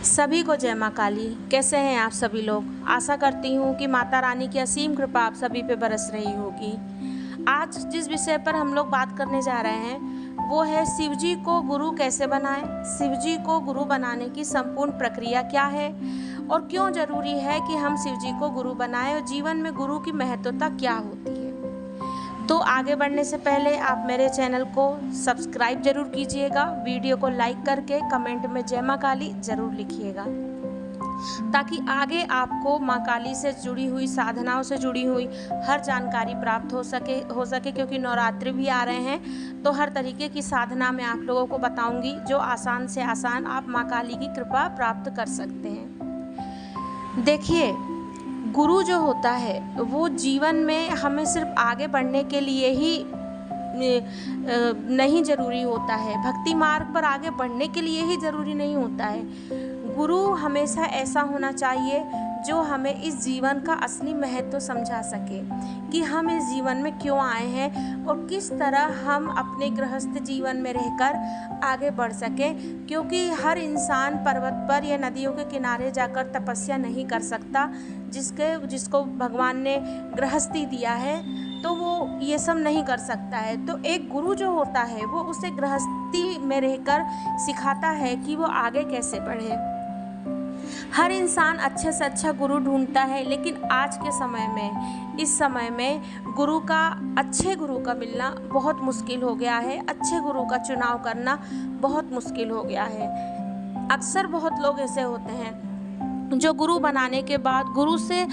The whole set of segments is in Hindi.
सभी को जय माँ काली। कैसे हैं आप सभी लोग। आशा करती हूँ कि माता रानी की असीम कृपा आप सभी पे बरस रही होगी। आज जिस विषय पर हम लोग बात करने जा रहे हैं वो है शिवजी को गुरु कैसे बनाएं, शिवजी को गुरु बनाने की संपूर्ण प्रक्रिया क्या है और क्यों जरूरी है कि हम शिवजी को गुरु बनाएं और जीवन में गुरु की महत्वता क्या होती है। तो आगे बढ़ने से पहले आप मेरे चैनल को सब्सक्राइब जरूर कीजिएगा, वीडियो को लाइक करके कमेंट में जय माँ काली जरूर लिखिएगा, ताकि आगे आपको माँ काली से जुड़ी हुई साधनाओं से जुड़ी हुई हर जानकारी प्राप्त हो सके क्योंकि नवरात्रि भी आ रहे हैं तो हर तरीके की साधना मैं आप लोगों को बताऊंगी जो आसान से आसान आप माँ काली की कृपा प्राप्त कर सकते हैं। देखिए, गुरु जो होता है वो जीवन में हमें सिर्फ आगे बढ़ने के लिए ही नहीं जरूरी होता है, भक्ति मार्ग पर आगे बढ़ने के लिए ही जरूरी नहीं होता है। गुरु हमेशा ऐसा होना चाहिए जो हमें इस जीवन का असली महत्व समझा सके कि हम इस जीवन में क्यों आए हैं और किस तरह हम अपने गृहस्थ जीवन में रहकर आगे बढ़ सकें, क्योंकि हर इंसान पर्वत पर या नदियों के किनारे जाकर तपस्या नहीं कर सकता। जिसको भगवान ने गृहस्थी दिया है तो वो ये सब नहीं कर सकता है। तो एक गुरु जो होता है वो उसे गृहस्थी में रहकर सिखाता है कि वो आगे कैसे बढ़े। हर इंसान अच्छे से अच्छा गुरु ढूंढता है, लेकिन आज के समय में, इस समय में अच्छे गुरु का मिलना बहुत मुश्किल हो गया है। अच्छे गुरु का चुनाव करना बहुत मुश्किल हो गया है। अक्सर बहुत लोग ऐसे होते हैं जो गुरु बनाने के बाद गुरु से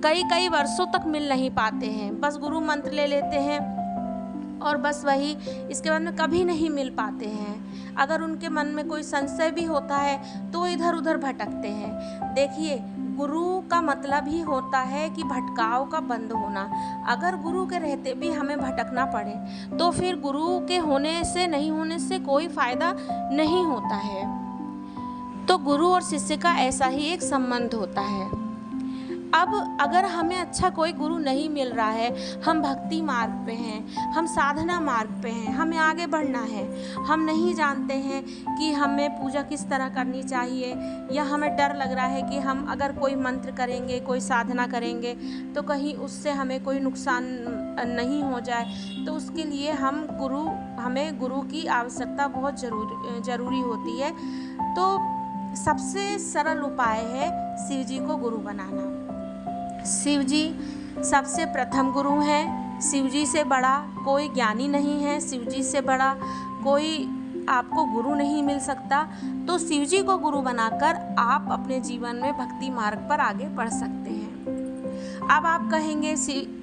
कई वर्षों तक मिल नहीं पाते हैं, बस गुरु मंत्र ले लेते हैं और बस वही, इसके बाद में कभी नहीं मिल पाते हैं। अगर उनके मन में कोई संशय भी होता है तो इधर उधर भटकते हैं। देखिए, गुरु का मतलब ही होता है कि भटकाव का बंद होना। अगर गुरु के रहते भी हमें भटकना पड़े तो फिर गुरु के होने से नहीं होने से कोई फायदा नहीं होता है। तो गुरु और शिष्य का ऐसा ही एक संबंध होता है। अब अगर हमें अच्छा कोई गुरु नहीं मिल रहा है, हम भक्ति मार्ग पे हैं, हम साधना मार्ग पे हैं, हमें आगे बढ़ना है, हम नहीं जानते हैं कि हमें पूजा किस तरह करनी चाहिए, या हमें डर लग रहा है कि हम अगर कोई मंत्र करेंगे, कोई साधना करेंगे तो कहीं उससे हमें कोई नुकसान नहीं हो जाए, तो उसके लिए हमें गुरु की आवश्यकता बहुत ज़रूरी होती है। तो सबसे सरल उपाय है शिवजी को गुरु बनाना। शिवजी सबसे प्रथम गुरु हैं। शिवजी से बड़ा कोई ज्ञानी नहीं है, शिवजी से बड़ा कोई आपको गुरु नहीं मिल सकता। तो शिवजी को गुरु बनाकर आप अपने जीवन में भक्ति मार्ग पर आगे बढ़ सकते हैं। अब आप कहेंगे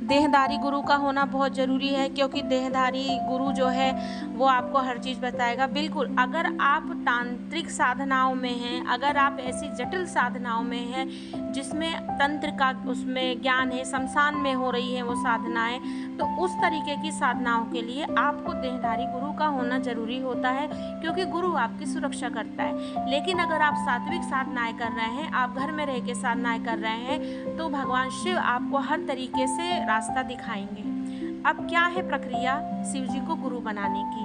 देहधारी गुरु का होना बहुत ज़रूरी है, क्योंकि देहधारी गुरु जो है वो आपको हर चीज़ बताएगा। बिल्कुल, अगर आप तांत्रिक साधनाओं में हैं, अगर आप ऐसी जटिल साधनाओं में हैं जिसमें तंत्र का उसमें ज्ञान है, शमशान में हो रही है वो साधनाएं, तो उस तरीके की साधनाओं के लिए आपको देहधारी गुरु का होना ज़रूरी होता है, क्योंकि गुरु आपकी सुरक्षा करता है। लेकिन अगर आप सात्विक साधनाएँ कर रहे हैं, आप घर में रह के साधनाएँ कर रहे हैं, तो भगवान शिव आपको हर तरीके से रास्ता दिखाएंगे। अब क्या है प्रक्रिया शिवजी को गुरु बनाने की,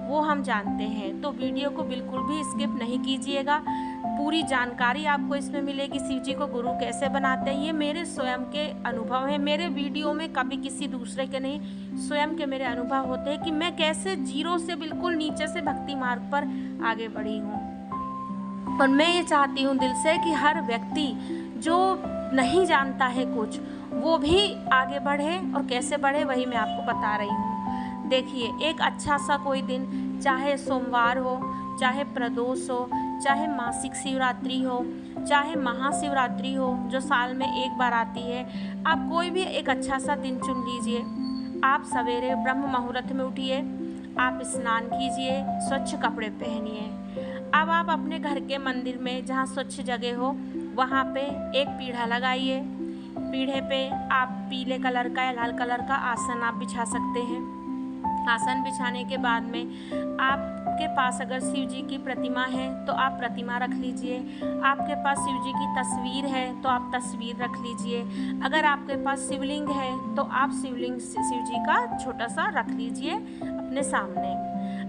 वो हम जानते हैं। तो वीडियो को बिल्कुल भी स्किप नहीं कीजिएगा, पूरी जानकारी आपको इसमें मिलेगी। शिवजी को गुरु कैसे बनाते हैं ये मेरे स्वयं के अनुभव हैं, मेरे वीडियो में कभी किसी दूसरे के नहीं, स्वयं के मेरे अनुभव होते हैं कि मैं कैसे जीरो से बिल्कुल नीचे से भक्ति मार्ग पर आगे बढ़ी हूँ। और मैं ये चाहती हूँ दिल से कि हर व्यक्ति जो नहीं जानता है कुछ, वो भी आगे बढ़े, और कैसे बढ़े वही मैं आपको बता रही हूँ। देखिए, एक अच्छा सा कोई दिन, चाहे सोमवार हो, चाहे प्रदोष हो, चाहे मासिक शिवरात्रि हो, चाहे महाशिवरात्रि हो जो साल में एक बार आती है, आप कोई भी एक अच्छा सा दिन चुन लीजिए। आप सवेरे ब्रह्म मुहूर्त में उठिए, आप स्नान कीजिए, स्वच्छ कपड़े पहनिए। अब आप अपने घर के मंदिर में जहाँ स्वच्छ जगह हो वहाँ पे एक पीढ़ा लगाइए। पीढ़े पे आप पीले कलर का या लाल कलर का आसन आप बिछा सकते हैं। आसन बिछाने के बाद में आपके पास अगर शिव जी की प्रतिमा है तो आप प्रतिमा रख लीजिए, आपके पास शिव जी की तस्वीर है तो आप तस्वीर रख लीजिए, अगर आपके पास शिवलिंग है तो आप शिव जी का छोटा सा रख लीजिए अपने सामने।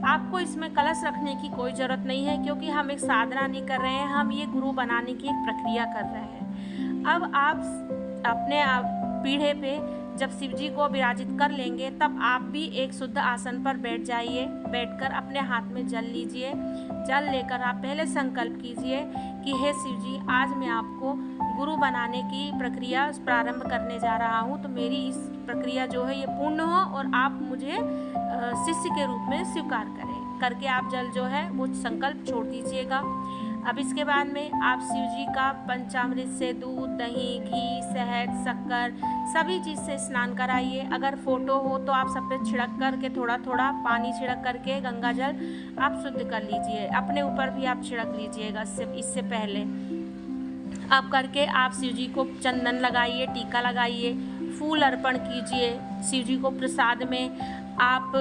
आपको इसमें कलश रखने की कोई ज़रूरत नहीं है, क्योंकि हम एक साधना नहीं कर रहे हैं, हम ये गुरु बनाने की एक प्रक्रिया कर रहे हैं। अब आप अपने पीढ़े पे जब शिव जी को विराजित कर लेंगे, तब आप भी एक शुद्ध आसन पर बैठ जाइए। बैठकर अपने हाथ में जल लीजिए। जल लेकर आप पहले संकल्प कीजिए कि हे शिव जी, आज मैं आपको गुरु बनाने की प्रक्रिया प्रारंभ करने जा रहा हूँ, तो मेरी इस प्रक्रिया जो है ये पूर्ण हो और आप मुझे शिष्य के रूप में स्वीकार करें। करके आप जल जो है वो संकल्प छोड़ दीजिएगा। अब इसके बाद में आप शिव जी का पंचामृत से दूध, दही, घी, शहद, शक्कर सभी चीज़ से स्नान कराइए। अगर फोटो हो तो आप सब पे छिड़क करके थोड़ा थोड़ा पानी छिड़क करके गंगा जल आप शुद्ध कर लीजिए। अपने ऊपर भी आप छिड़क लीजिएगा इससे पहले। अब करके आप शिव जी को चंदन लगाइए, टीका लगाइए, फूल अर्पण कीजिए। शिव जी को प्रसाद में आप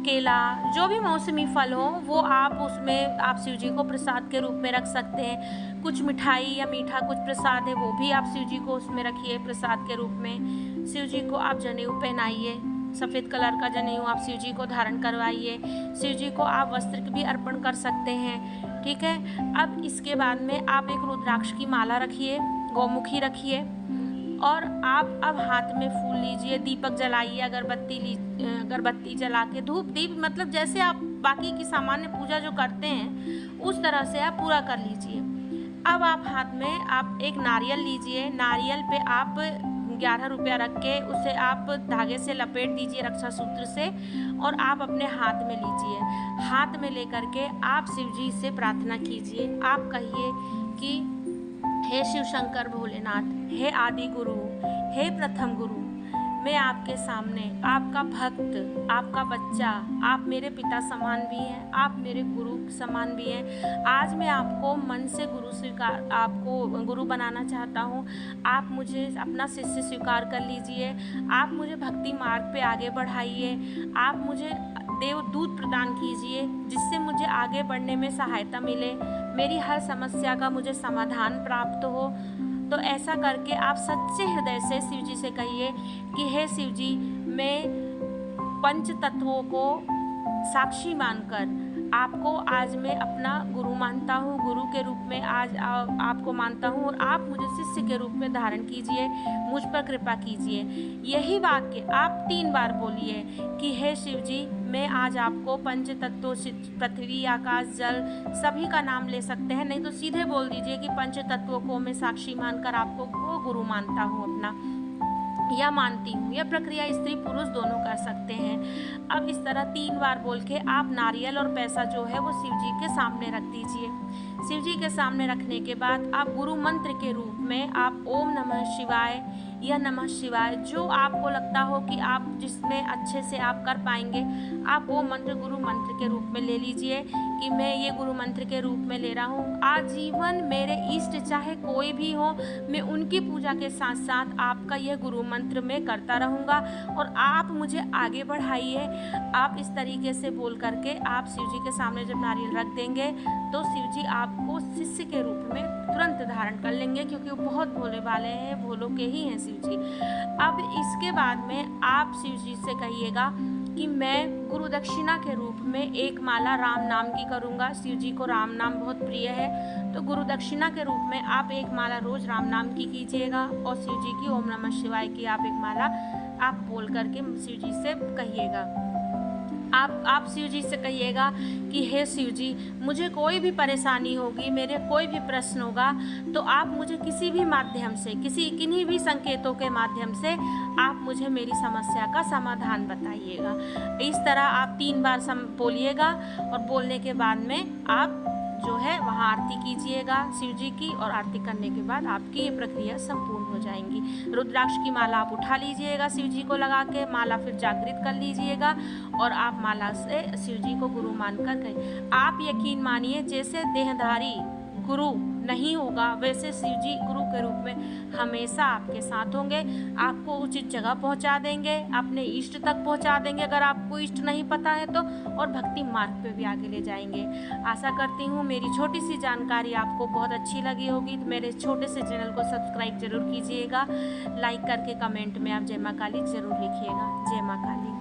केला, जो भी मौसमी फल हो वो आप उसमें आप शिव जी को प्रसाद के रूप में रख सकते हैं। कुछ मिठाई या मीठा कुछ प्रसाद है वो भी आप शिव जी को उसमें रखिए प्रसाद के रूप में। शिव जी को आप जनेऊ पहनाइए, सफ़ेद कलर का जनेऊ आप शिव जी को धारण करवाइए। शिव जी को आप वस्त्र भी अर्पण कर सकते हैं, ठीक है। अब इसके बाद में आप एक रुद्राक्ष की माला रखिए, गौमुखी रखिए, और आप अब हाथ में फूल लीजिए, दीपक जलाइए, अगरबत्ती जला के धूप दीप मतलब जैसे आप बाकी की सामान्य पूजा जो करते हैं उस तरह से आप पूरा कर लीजिए। अब आप हाथ में आप एक नारियल लीजिए। नारियल पे आप 11 रुपया रख के उसे आप धागे से लपेट दीजिए रक्षा सूत्र से, और आप अपने हाथ में लीजिए। हाथ में लेकर के आप शिव जी से प्रार्थना कीजिए। आप कहिए कि हे शिव शंकर भोलेनाथ, हे आदि गुरु, हे प्रथम गुरु, मैं आपके सामने आपका भक्त, आपका बच्चा, आप मेरे पिता समान भी हैं, आप मेरे गुरु समान भी हैं। आज मैं आपको मन से आपको गुरु बनाना चाहता हूँ। आप मुझे अपना शिष्य स्वीकार कर लीजिए। आप मुझे भक्ति मार्ग पे आगे बढ़ाइए। आप मुझे देवदूत प्रदान कीजिए जिससे मुझे आगे बढ़ने में सहायता मिले, मेरी हर समस्या का मुझे समाधान प्राप्त हो। तो ऐसा करके आप सच्चे हृदय से शिव जी से कहिए कि हे शिव जी, मैं पंच तत्वों को साक्षी मानकर आपको आज मैं अपना गुरु मानता हूँ, गुरु के रूप में आज आपको मानता हूँ, और आप मुझे शिष्य के रूप में धारण कीजिए, मुझ पर कृपा कीजिए। यही वाक्य आप 3 बार बोलिए कि हे शिव जी, मैं आज आपको पंच तत्वों पृथ्वी, आकाश, जल सभी का नाम ले सकते हैं, नहीं तो सीधे बोल दीजिए कि पंच तत्वों को मैं साक्षी मानकर आपको वो गुरु मानता हूँ अपना, या मानती हूँ। यह प्रक्रिया स्त्री पुरुष दोनों कर सकते हैं। अब इस तरह 3 बार बोल के आप नारियल और पैसा जो है वो शिव जी के सामने रख दीजिए। शिव जी के सामने रखने के बाद आप गुरु मंत्र के रूप में आप ओम नमः शिवाय या नमः शिवाय, जो आपको लगता हो कि आप जिसमें अच्छे से आप कर पाएंगे, आप वो मंत्र गुरु मंत्र के रूप में ले लीजिए कि मैं ये गुरु मंत्र के रूप में ले रहा हूँ। आजीवन मेरे इष्ट चाहे कोई भी हो, मैं उनकी पूजा के साथ साथ आपका यह गुरु मंत्र मैं करता रहूँगा और आप मुझे आगे बढ़ाइए। आप इस तरीके से बोल करके आप शिव जी के सामने जब नारियल रख देंगे तो शिव जी आपको शिष्य के रूप में तुरंत धारण कर लेंगे, क्योंकि वो बहुत भोले वाले हैं, भोलों के ही हैं शिव जी। अब इसके बाद में आप शिव जी से कहिएगा कि मैं गुरु दक्षिणा के रूप में एक माला राम नाम की करूँगा। शिव जी को राम नाम बहुत प्रिय है, तो गुरु दक्षिणा के रूप में आप एक माला रोज राम नाम की कीजिएगा, और शिव जी की ओम नमः शिवाय की आप एक माला आप बोल करके शिव जी से कहिएगा। आप शिव जी से कहिएगा कि हे शिव जी, मुझे कोई भी परेशानी होगी, मेरे कोई भी प्रश्न होगा, तो आप मुझे किसी भी माध्यम से, किन्हीं भी संकेतों के माध्यम से आप मुझे मेरी समस्या का समाधान बताइएगा। इस तरह आप 3 बार बोलिएगा, और बोलने के बाद में आप जो है वहाँ आरती कीजिएगा शिव जी की, और आरती करने के बाद आपकी ये प्रक्रिया संपूर्ण हो जाएंगी। रुद्राक्ष की माला आप उठा लीजिएगा शिव जी को लगा के, माला फिर जागृत कर लीजिएगा, और आप माला से शिव जी को गुरु मानकर कहिए। आप यकीन मानिए, जैसे देहधारी गुरु नहीं होगा वैसे शिव जी गुरु के रूप में हमेशा आपके साथ होंगे, आपको उचित जगह पहुंचा देंगे, अपने इष्ट तक पहुंचा देंगे अगर आपको इष्ट नहीं पता है तो, और भक्ति मार्ग पे भी आगे ले जाएंगे। आशा करती हूँ मेरी छोटी सी जानकारी आपको बहुत अच्छी लगी होगी। तो मेरे छोटे से चैनल को सब्सक्राइब जरूर कीजिएगा, लाइक करके कमेंट में आप जय माँ काली जरूर लिखिएगा। जय माँ काली।